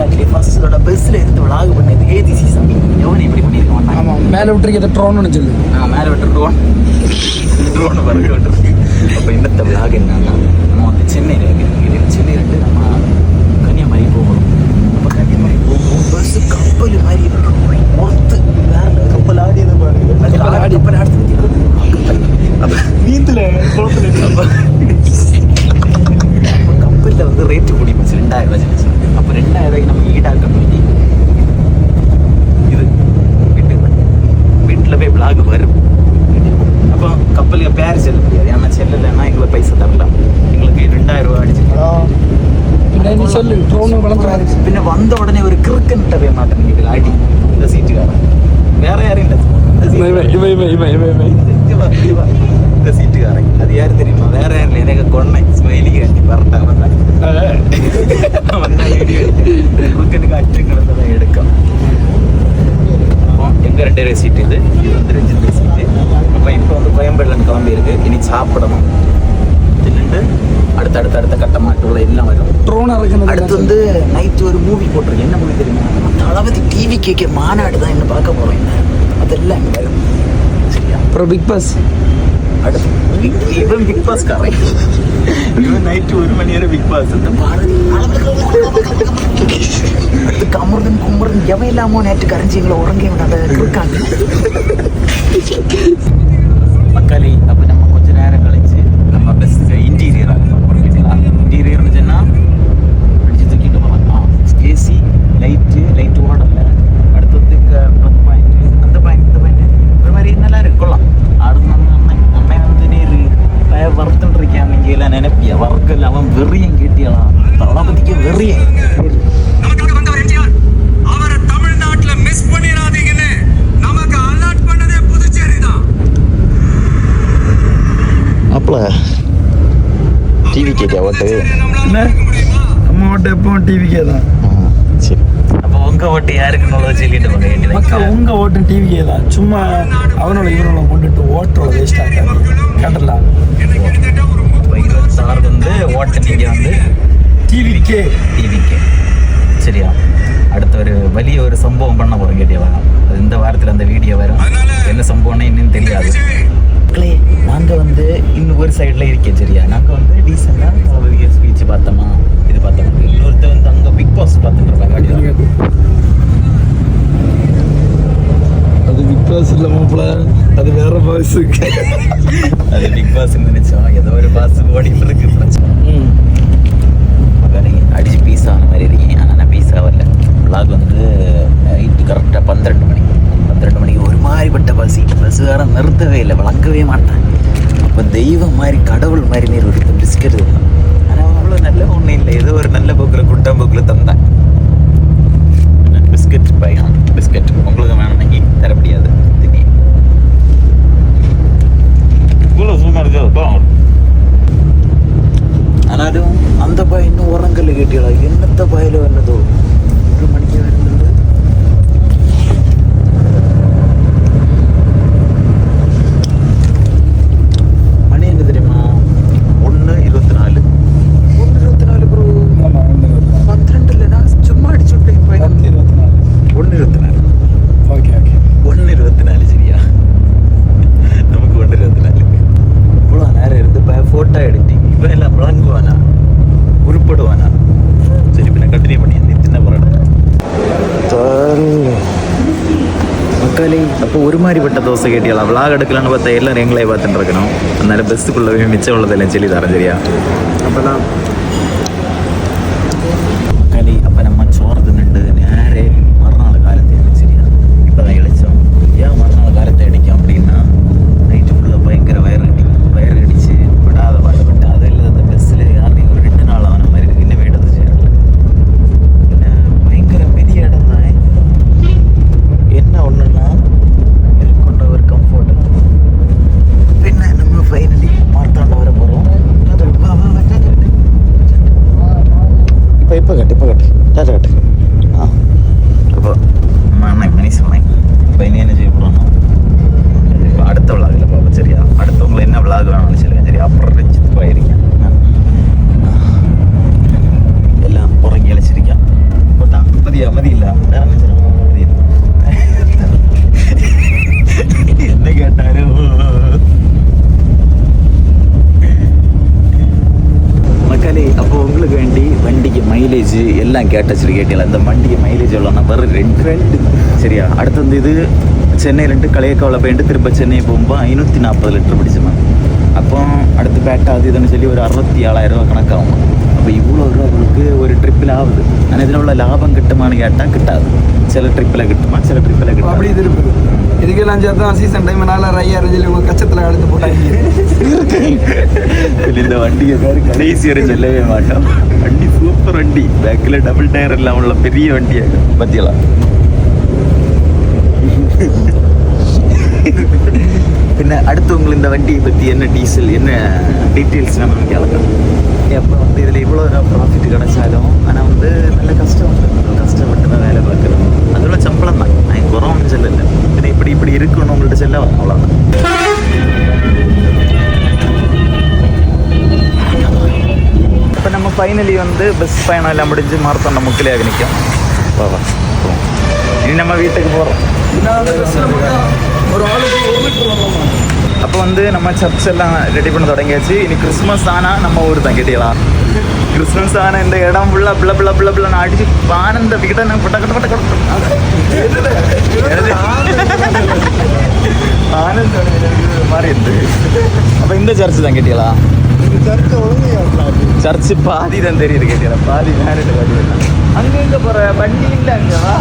தமிழ்நாட்டிலே ஃபர்ஸ்டோட பஸ்ஸில் இருந்து விளாக் பண்ணது ஏதிசி சாமி. எவனை இப்படி பண்ணியிருக்க மாட்டான். ஆமாம், மேலே விட்டுருக்க ட்ரோன்னு சொல்லு. மேலே விட்டு ட்ரோன் பறக்க விட்டுருக்கு. அப்போ இந்த விளாக் என்னன்னா, நம்ம வந்து சென்னையில் வைக்கிறோம். சென்னையிலேருந்து நம்ம கன்னியாகுமரி போகணும். அப்போ கன்னியாகுமரி போகும்போது பஸ்ஸு கப்பல் மாதிரி இருக்கும். மொத்து வேற கப்பல் ஆடியது பாருங்க. கப்பல் ஆடுத்து அப்போ நீந்தில் குளத்துல கப்பலில் வந்து ரேட்டு கூடி போச்சு. 2000 ரூபாய் சொல்லிச்சு. அப்போ 2000 ரூபாய்க்கு நம்ம ஈடாக்க வேண்டி இது வீட்டில் போய் விளாக் வரும். அப்போ கப்பலுக்கு பேர் செல்ல முடியாது. ஏன்னா செல்லலைன்னா எங்களுக்கு பைசா தரலாம். எங்களுக்கு 2000 ரூபா அடிச்சு சொல்லு. ட்ரோனு வளர்ந்துறாரு. பின்ன வந்த உடனே ஒரு கிறுக்கன்ட்ட போய் மாட்டேன் இதில் அடி. இந்த சீட்டுக்காரன் வேற யாரும் இல்லை. இந்த சீட்டுக்காரன் அது யாரு தெரியுமா? வேற யாரும் எனக்கு கொண்டை ஸ்மைலி கட்டி வரட்டா வந்தேன் கிறுக்கனுக்கு அச்சு கிடந்ததான் எடுக்கும். எங்க 2 சீட்டு இது வந்து 2 சீட்டு. அப்போ இப்போ வந்து கோயம்பேடுலேருந்து கிளம்பி இருக்கு. இனி சாப்பிடணும். தின்னுட்டு அடுத்த கட்டமாட்டுள்ள எல்லாம் வரும். ட்ரோன் இறக்குறது. அடுத்து வந்து நைட்டு ஒரு மூவி போட்டிருக்கு. என்ன மூவி தெரியுமா? தளபதி டிவி கேட்க மாநாடு தான் என்ன பார்க்க போறோம். அதெல்லாம் இங்கே வரும். சரியா? அப்புறம் பிக் பாஸ். அடுத்து இவன் பிக் பாஸ் காரன். இவன் நைட்டு 1 மணி நேரம் பிக் பாஸ். அடுத்து கமர்தன் குமரன் எவன் இல்லாமோ நேற்று கரைஞ்சிங்களை உறங்கி அதை இருக்காங்க மக்களே. அப்போ நம்ம கொஞ்ச நேரம் கழிச்சு நம்ம பஸ் இன்டீரியர் ஆகணும். இன்டீரியர்னு சொன்னால் அடிச்சு தூக்கிட்டு போகலாம். ஏசி லைட்டு ஓடல. அடுத்து வந்து ப்ளக் பாயிண்ட் அந்த பாயிண்ட் இந்த பாயிண்ட் ஒரு மாதிரி நல்லா இருக்கலாம். அடுத்து நம்ம அம்மை வந்து நீர் வறுத்துன்னு இருக்கான். நீங்கள் எல்லாம் நினைப்பியா? வறுக்கல் அவன் வெறியன் கேட்டியலாம். தளபதிக்கு வெறியன். அப்பல டிவி கேட்க ஓட்டு நம்ம ஓட்டு எப்பவும் டிவிக்கே தான். சரி, அப்போ உங்கள் ஓட்டு யாருக்குன்னு சொல்லிட்டு போக வேண்டியது. மக்கள் உங்கள் ஓட்டு டிவிக்கே தான். சும்மா அவனோட இவனோட கொண்டுட்டு ஓட்டோட வேஸ்ட் ஆகாது. கேட்டலாம். இப்போ 26 வந்து ஓட்டு நீங்கள் வந்து டிவிக்கே. சரியா? அடுத்த ஒரு വലിയ ஒரு சம்பவம் பண்ண போகிறோம். கேட்டியா? அது இந்த வாரத்தில் அந்த வீடியோ வரும். என்ன சம்பவம்னா இன்னும் தெரியாது. நாங்கள் வந்து இன்னும் ஒரு சைடில் இருக்கேன். சரியா? நாங்கள் வந்து டீசெண்டாக ஸ்பீச் பார்த்தோமா, இது பார்த்தோமா. இன்னொருத்தர் வந்து அங்கே பிக் பாஸ் பார்த்துட்டு இருப்பாங்க. அது பிக் பாஸ் இல்லை மாப்பிள்ள, அது வேற பாஸ். அது பிக் பாஸ் நினைச்சோம். ஏதோ ஒரு பாஸ் ஓடிட்டு இருக்கு பிரச்சனை. அடிச்சு பீஸ் ஆன மாதிரி இருக்கீங்க. ஆனால் நான் பீஸ் ஆகல. விளாக் வந்து நைட்டு கரெக்டாக 12 மணிக்கு ஒரு மாதிரிப்பட்ட பஸ்ஸுக்காரன் நிறுத்தவே இல்லை, வழங்கவே மாட்டேன். அப்போ தெய்வம் மாதிரி கடவுள் மாதிரி நீர் ஒரு பிஸ்கெட் தந்தான். ஆனால் அவ்வளோ நல்ல ஒன்றும் இல்லை. ஏதோ ஒரு நல்ல போக்கில் குட்டாம் போக்கில் தந்தேன். பிஸ்கெட் பையன் பிஸ்கெட் உங்களுக்கு வேணும்னு தர முடியாது. இவ்வளோ சூப்பராக இருக்கா? ஆனாலும் அந்த பையன் இன்னும் உரங்கல்ல கேட்டியடா. என்னத்த பயில வந்ததோ 1 மணிக்கு வருന്നത്. மணி என்ன தெரியுமா? 1:24 ப்ரோ. 12 இல்லைனா சும்மா அடிச்சு விட்டேன். 1:24. ஓகே 1:24. சரியா? நமக்கு 1:24 இவ்வளோ நேரம் இருந்து ஃபோட்டோ எடுத்தீங்க. இப்போ எல்லாம் விளங்குவானா, உருப்படுவானா? சரி, இப்போ நான் கண்டினியூ பண்ணி சின்ன போராட்டம் மக்களே. அப்போ ஒரு மாதிரிப்பட்ட தோசை கேட்டியலாம். விளாக் எடுக்கலான்னு பார்த்தா எல்லாரும் எங்களே பார்த்துட்டு இருக்கணும். அதனால பெஸ்ட்டுக்குள்ளவே மிச்சம் உள்ளதெல்லாம் சொல்லி தரேன். சரியா? அப்போதான் மக்களே. அப்போ நம்ம சோறு தின்னுட்டு நேரே மறுநாள் காலத்தை எடுத்து. சரியா? இப்போ தான் இழைச்சோம். ஏன் மறுநாள் காலத்தை அடிக்கும் அப்படின்னா, நைட்டுக்குள்ளே பயங்கர வயிறு அடிச்சு விடாத பாடுபட்டு அது இல்லை. அந்த பஸ்ஸில் யாரையும் ஒரு 2 நாள் ஆன மாதிரி இருக்குது. இன்னும் எடுத்து சேரல. பயங்கர பெரிய இடம் தான். என்ன ஒன்றுன்னா கொண்ட ஒரு கம்ஃபோர்ட். பின்ன நம்ம ஃபைனலி மார்த்தாண்ட வர போகிறோம். இப்போ கட்டு டாட்டா கட்டு. அப்போ மணி சொன்னேன். இப்போ இனி என்ன செய்ய போகிறோம்னா, இப்போ அடுத்த விளாகில் பார்ப்போம். சரியா? அடுத்தவங்களை என்ன விளாக் வேணும்னு சொல்லுங்க. சரியா? அப்புறம் ரஞ்சித்து போயிருக்கேன். எல்லாம் உறங்கி அழைச்சிருக்கேன். போட்டான் മതിയാ മതിയില്ല വേറെ என்ன கேட்டாலும் மக்களே. அப்போ உங்களுக்கு வேண்டி வண்டிக்கு மைலேஜ் எல்லாம் கேட்டச்சு கேட்டீங்களா? இந்த வண்டிக்கு மைலேஜ் எவ்வளோன்னா வெறும் 2 சரியா? அடுத்து வந்து இது சென்னையிலேருந்து களியக்காவில் போயிட்டு திரும்ப சென்னை போகும்போது 540 லிட்டர் பிடிச்சோம். அப்போ அடுத்து பேட்டா அது இதுன்னு சொல்லி ஒரு 67,000 ரூபா கணக்காகும். அப்போ இவ்வளோ ரூபா உங்களுக்கு ஒரு ட்ரிப்பில் ஆகுது. ஆனால் இதில் உள்ள லாபம் கிட்டுமான்னு கேட்டால் கிட்டாது. சில ட்ரிப்பில் கிட்டுமா, சில ட்ரிப்பில் கிട്ടുம். அப்படி இது இருக்குது. இதுக்கெல்லாம் சேர்த்தா சீசன் டைம் 4,500 சொல்லி உங்கள் கச்சத்தில் கலந்து போட்டாங்க. இந்த வண்டியை பேர் கடைசி வரை சொல்லவே மாட்டோம். வண்டி சூப்பர் வண்டி, பேக்கில் டபுள் டயர் எல்லாம் உள்ள பெரிய வண்டியாக பற்றியலாம். பின்ன அடுத்து உங்களுக்கு இந்த வண்டியை பற்றி என்ன டீசல் என்ன டீட்டெயில்ஸ் வேணும்னு கேட்கலாம். அப்போ வந்து இதில் இவ்வளோ ப்ராஃபிட் கிடைச்சாலும் ஆனால் வந்து நல்ல கஷ்டம் வந்து கஷ்டப்பட்டு தான் வேலை பார்க்குறது. அதோட சம்பளம் தான், நான் குறவுன்னு சொல்லலை. பின்ன இப்படி இருக்கணும் உங்கள்கிட்ட செல்ல அவ்வளோதான். இப்போ நம்ம ஃபைனலி வந்து பஸ் பயணம் எல்லாம் முடிஞ்சு மாரத்தாண்ட முக்கிலையாக நிற்கும். வா இனி நம்ம வீட்டுக்கு போகிறோம். ஒரு ஆளுக்கு 1 லிட்டர் வரலாமா? அப்போ வந்து நம்ம சர்ச் எல்லாம் ரெடி பண்ண தொடங்கியாச்சு. இனி கிறிஸ்மஸ் ஆனால் நம்ம ஊர் தான் கேட்டீங்களா? கிறிஸ்மஸ் ஆனால் இந்த இடம் ஃபுல்லாக பிள்ள நான் அடிச்சு பானந்த வீட்டை நான் கட்ட ஆனந்தம் மாதிரி இருந்து. அப்போ இந்த சர்ச்சு தான் கேட்டீங்களா? சர்ச்சு பாதி தான் தெரியுது கேட்டீங்களா? பாதி மேலே காட்டி அங்கே எங்கே போகிற வண்டி இல்லை அங்கேவா?